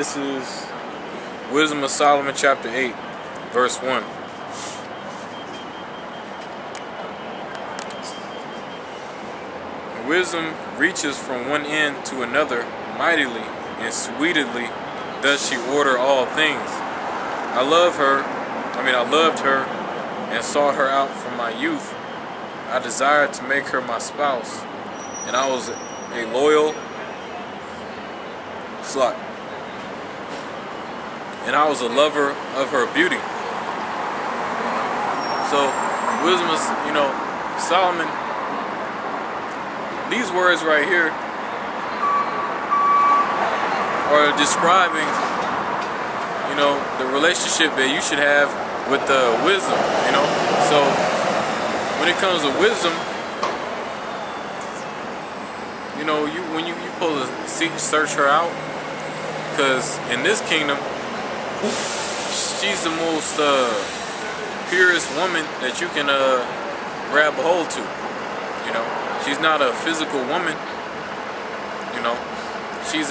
This is Wisdom of Solomon chapter 8, verse 1. Wisdom reaches from one end to another mightily and sweetly does she order all things. I loved her and sought her out from my youth. I desired to make her my spouse, and I was a loyal slut. And I was a lover of her beauty. So, wisdom is, Solomon, these words right here are describing, the relationship that you should have with the wisdom, So, when it comes to wisdom, when you supposed to search her out, because in this kingdom, she's the most purest woman that you can grab a hold to. She's not a physical woman. She's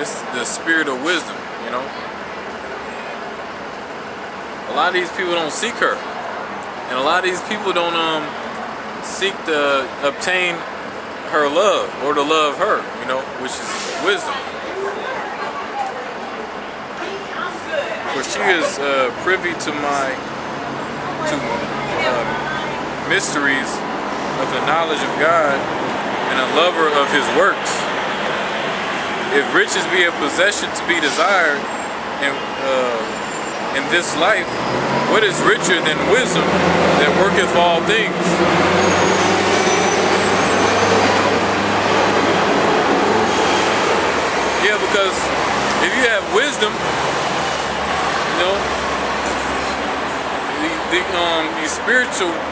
it's the spirit of wisdom. A lot of these people don't seek her, and a lot of these people don't seek to obtain her love or to love her. Which is wisdom. For she is privy to mysteries of the knowledge of God and a lover of his works. If riches be a possession to be desired in this life, what is richer than wisdom that worketh all things? Yeah, because if you have wisdom,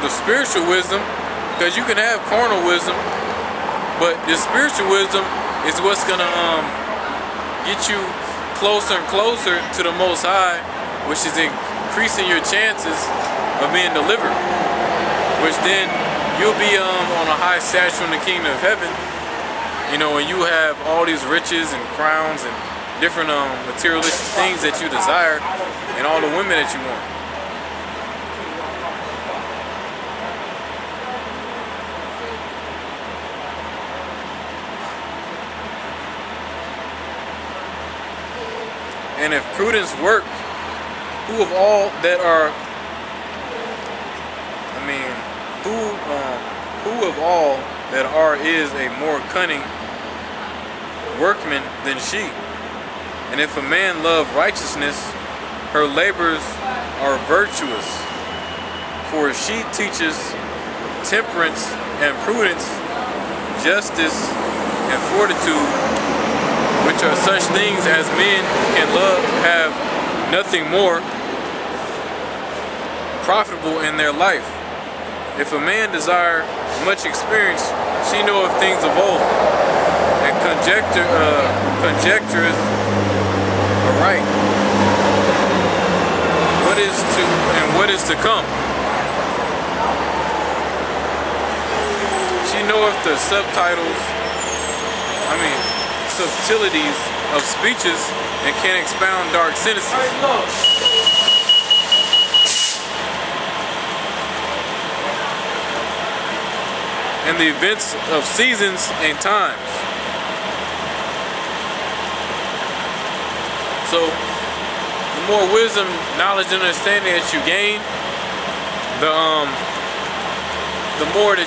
the spiritual wisdom, because you can have carnal wisdom, but the spiritual wisdom is what's gonna get you closer and closer to the Most High, which is increasing your chances of being delivered, which then you'll be on a high stature in the kingdom of heaven, and you have all these riches and crowns and different materialistic things that you desire and all the women that you want. And if prudence work, who of all that are is a more cunning workman than she? And if a man love righteousness, her labors are virtuous. For she teaches temperance and prudence, justice and fortitude, which are such things as men can love, have nothing more profitable in their life. If a man desire much experience, she knoweth things of old, and conjectureth aright what is to come. She knoweth the subtleties of speeches, and can expound dark sentences. And the events of seasons and times. So, the more wisdom, knowledge, and understanding that you gain, the more that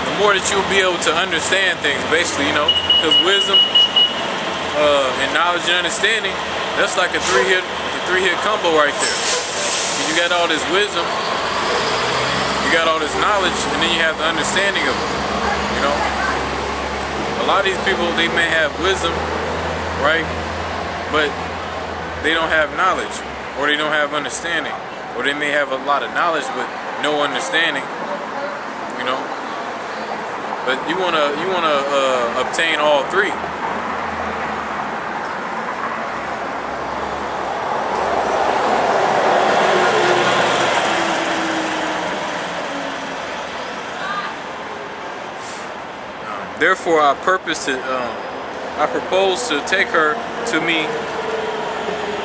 the more that you'll be able to understand things, basically, because wisdom and knowledge and understanding, that's like a three-hit combo right there. You got all this wisdom, you got all this knowledge, and then you have the understanding of it. A lot of these people, they may have wisdom, right, but they don't have knowledge, or they don't have understanding, or they may have a lot of knowledge but no understanding. But you wanna obtain all three. Therefore, I propose to take her to me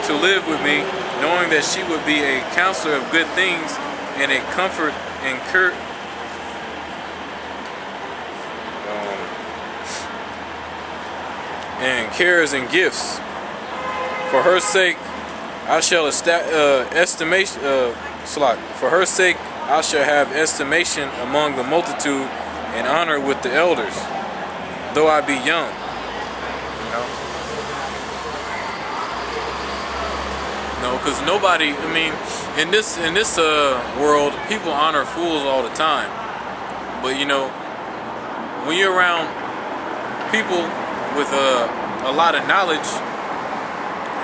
to live with me, knowing that she would be a counselor of good things and a comfort and cares and gifts. For her sake, I shall For her sake, I shall have estimation among the multitude and honor with the elders, though I be young. No, because nobody. I mean, in this world, people honor fools all the time. But when you're around people with a lot of knowledge,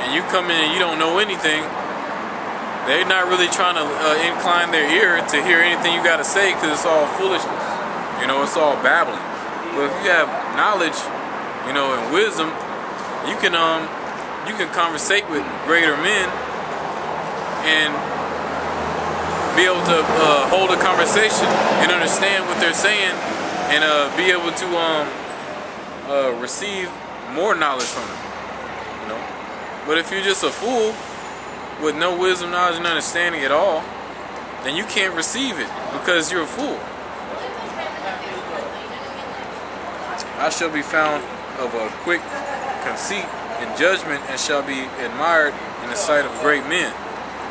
and you come in and you don't know anything, they're not really trying to incline their ear to hear anything you got to say, because it's all foolishness. It's all babbling. But if you have knowledge, and wisdom, you can conversate with greater men and be able to hold a conversation and understand what they're saying, and be able to receive more knowledge from them. But if you're just a fool with no wisdom, knowledge, and understanding at all, then you can't receive it because you're a fool. I shall be found of a quick conceit and judgment, and shall be admired in the sight of great men.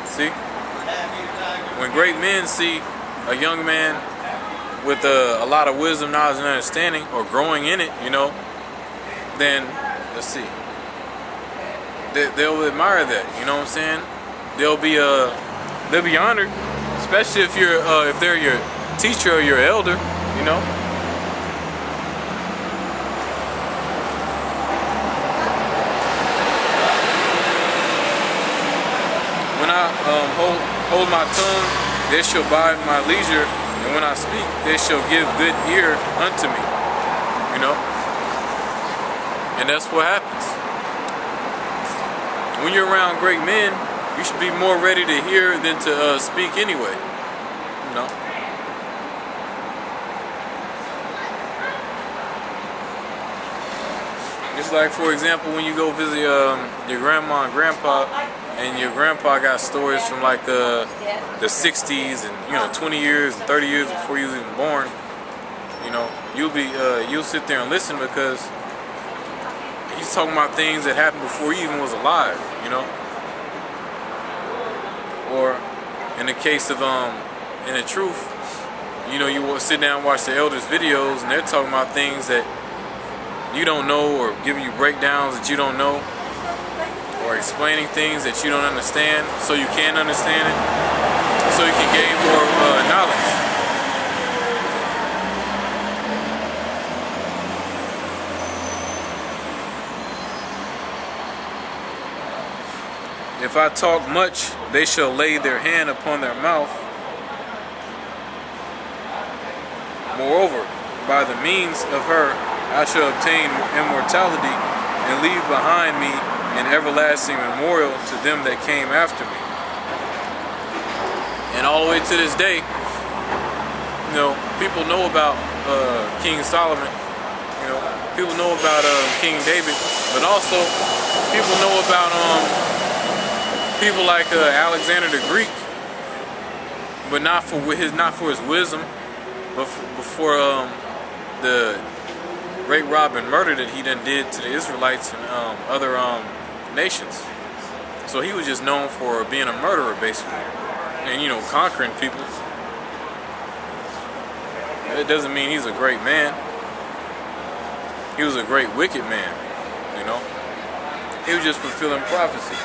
See? When great men see a young man with a lot of wisdom, knowledge, and understanding, or growing in it, then, let's see, they'll admire that. You know what I'm saying? They'll be honored, especially if they're your teacher or your elder. When I hold my tongue, they shall bide my leisure, and when I speak, they shall give good ear unto me. And that's what happens. When you're around great men, you should be more ready to hear than to speak anyway. It's like, for example, when you go visit your grandma and grandpa, and your grandpa got stories from like the 60s and 20 years and 30 years before you was even born. You'll sit there and listen, because he's talking about things that happened before he even was alive. Or in the case of in the truth, you will sit down and watch the elders' videos, and they're talking about things that you don't know, or giving you breakdowns that you don't know, or explaining things that you don't understand, so you can understand it, so you can gain more knowledge. If I talk much, they shall lay their hand upon their mouth. Moreover, by the means of her, I shall obtain immortality, and leave behind me an everlasting memorial to them that came after me. And all the way to this day, people know about King Solomon. People know about King David, but also people know about people like Alexander the Greek, but not for his wisdom, but for the rape, rob, and murder that he done did to the Israelites and other nations. So he was just known for being a murderer, basically, and conquering people. It doesn't mean he's a great man. He was a great wicked man. He was just fulfilling prophecy.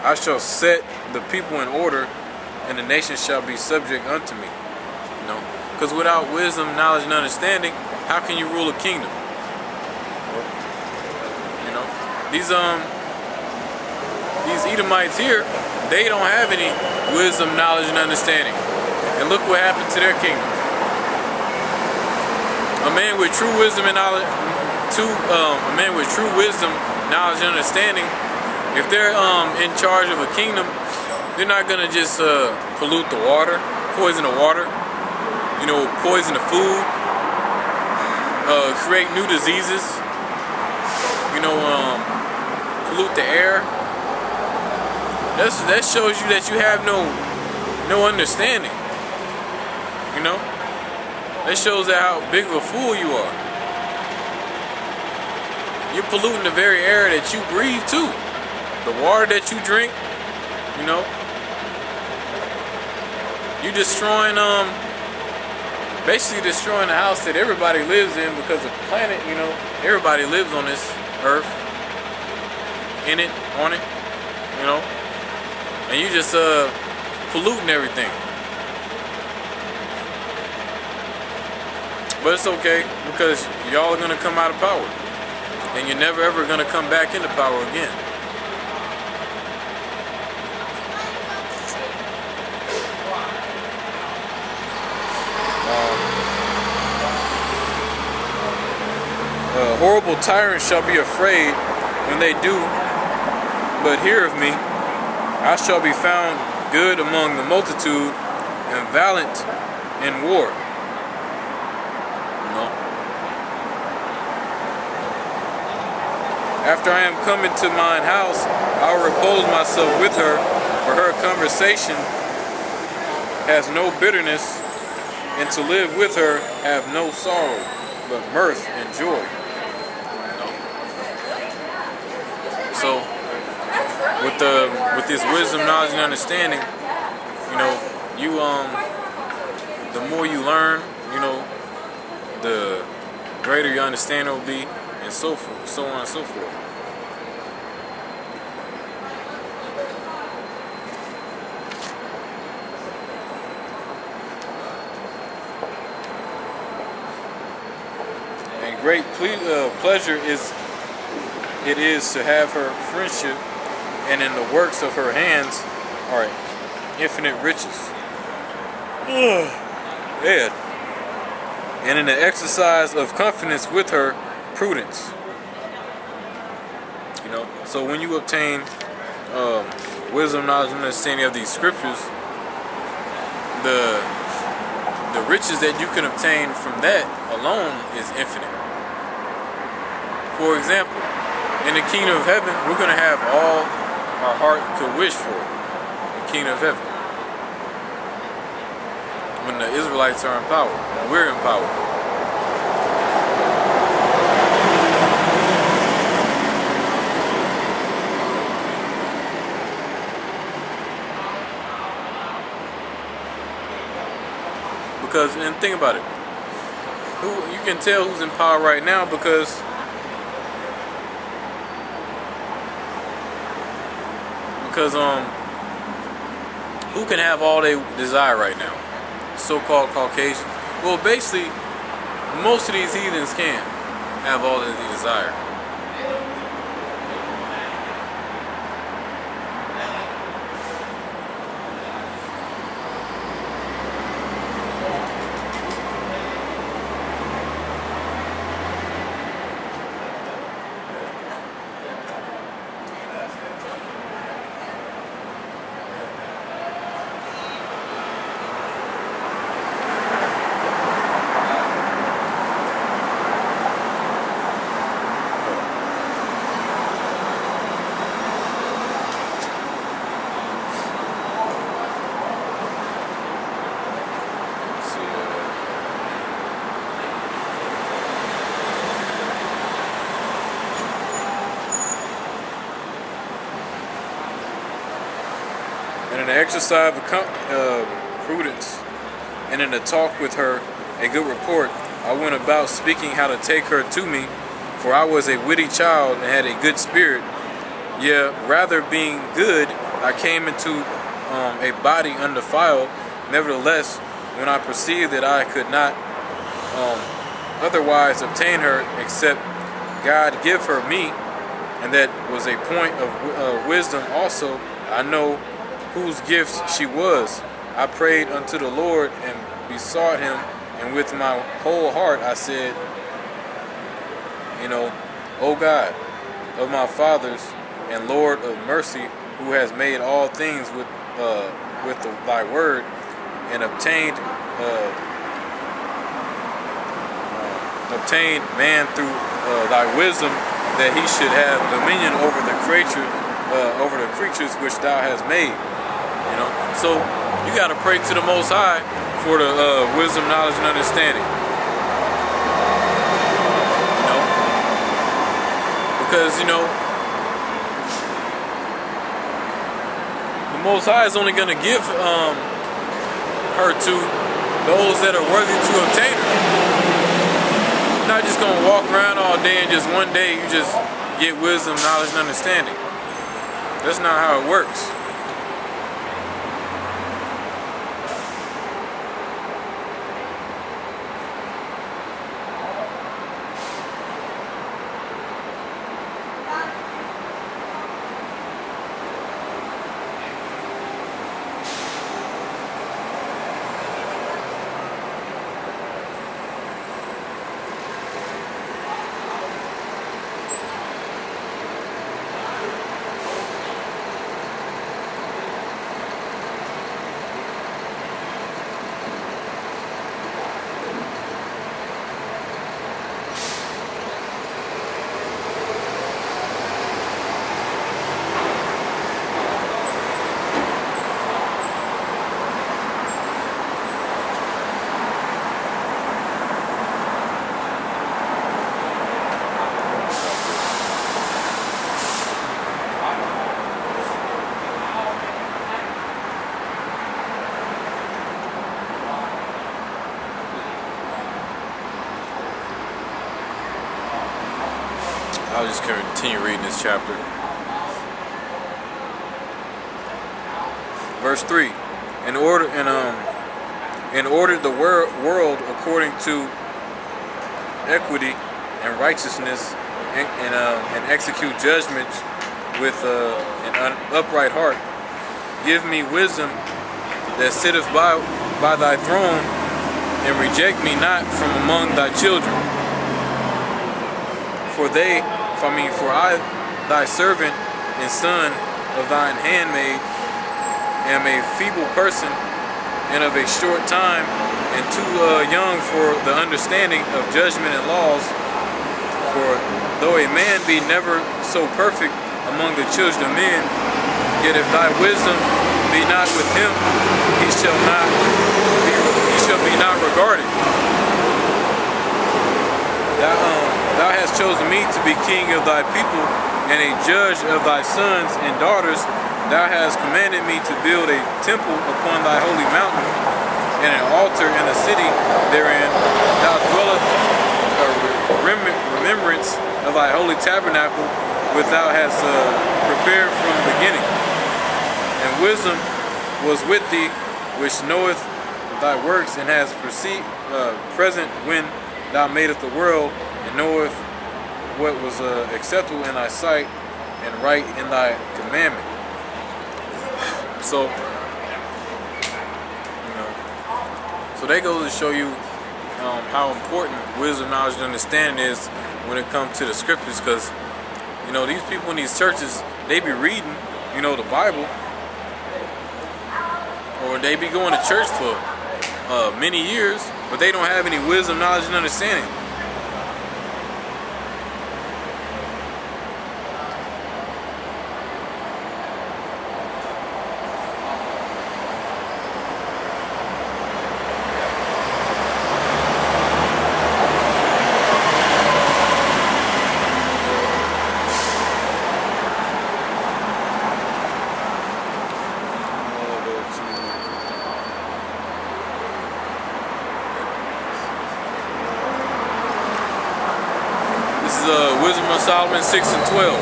I shall set the people in order, and the nations shall be subject unto me. Because without wisdom, knowledge, and understanding, how can you rule a kingdom? These Edomites here, they don't have any wisdom, knowledge, and understanding. And look what happened to their kingdom. A man with true wisdom and knowledge, knowledge, and understanding If they're in charge of a kingdom, they're not gonna just pollute the water, poison the water, you know, poison the food, create new diseases, you know, pollute the air. That shows you that you have no understanding. You know, that shows how big of a fool you are. You're polluting the very air that you breathe too, the water that you drink. You know, you're destroying basically destroying the house that everybody lives in, because the planet, you know, everybody lives on this earth, in it, on it, you know, and you just polluting everything. But it's okay, because y'all are gonna come out of power, and you're never ever gonna come back into power again. Horrible tyrants shall be afraid when they do but hear of me. I shall be found good among the multitude, and valiant in war. You know? After I am come into mine house, I will repose myself with her, for her conversation has no bitterness, and to live with her have no sorrow, but mirth and joy. So, with this wisdom, knowledge, and understanding, you know, you the more you learn, you know, the greater your understanding will be, and so forth, so on and so forth. And great pleasure it is to have her friendship, and in the works of her hands are infinite riches. And in the exercise of confidence with her, prudence. You know, so when you obtain wisdom, knowledge, and understanding of these scriptures, the riches that you can obtain from that alone is infinite. For example, in the kingdom of heaven, we're going to have all our heart could wish for. The kingdom of heaven. When the Israelites are in power, when we're in power. Because, and think about it, you can tell who's in power right now, because who can have all they desire right now? So-called Caucasians. Well, basically, most of these heathens can have all that they desire. And in the exercise of prudence, and in the talk with her, a good report, I went about speaking how to take her to me, for I was a witty child and had a good spirit. Yea, rather being good, I came into a body undefiled. Nevertheless, when I perceived that I could not otherwise obtain her except God give her me, and that was a point of wisdom also, I know whose gift she was. I prayed unto the Lord and besought him, and with my whole heart I said, you know, O God of my fathers, and Lord of mercy, who has made all things with thy word, and obtained man through thy wisdom, that he should have dominion over the creatures which thou hast made. You know, so you got to pray to the Most High for the wisdom, knowledge, and understanding. You know, because the Most High is only going to give her to those that are worthy to obtain her. You're not just going to walk around all day and just one day you just get wisdom, knowledge, and understanding. That's not how it works. I'll just continue reading this chapter. Verse 3. In order the world according to equity and righteousness, and execute judgments with an upright heart. Give me wisdom that sitteth by thy throne, and reject me not from among thy children. For I, thy servant and son of thine handmaid, am a feeble person, and of a short time, and too young for the understanding of judgment and laws. For though a man be never so perfect among the children of men, yet if thy wisdom be not with him, he shall be not regarded. Thou hast chosen me to be king of thy people, and a judge of thy sons and daughters. Thou hast commanded me to build a temple upon thy holy mountain, and an altar in a city therein. Thou dwellest a remembrance of thy holy tabernacle, which thou hast prepared from the beginning. And wisdom was with thee, which knoweth thy works, and has present when thou madest the world, and knoweth what was acceptable in thy sight, and right in thy commandment. So, so that goes to show you how important wisdom, knowledge, and understanding is when it comes to the scriptures. Because these people in these churches, they be reading the Bible, or they be going to church for many years, but they don't have any wisdom, knowledge, and understanding. Wisdom of Solomon 6 and 12.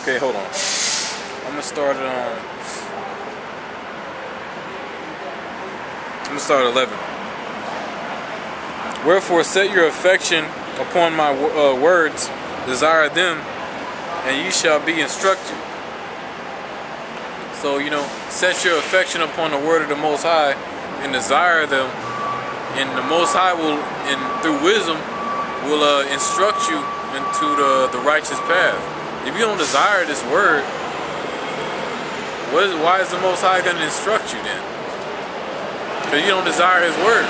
Okay, hold on. I'm gonna start at 11. Wherefore set your affection upon my words, desire them, and ye shall be instructed. So set your affection upon the word of the Most High, and desire them, and the Most High will, and through wisdom, will instruct you into the righteous path. If you don't desire this word, why is the Most High going to instruct you then? Because you don't desire His word.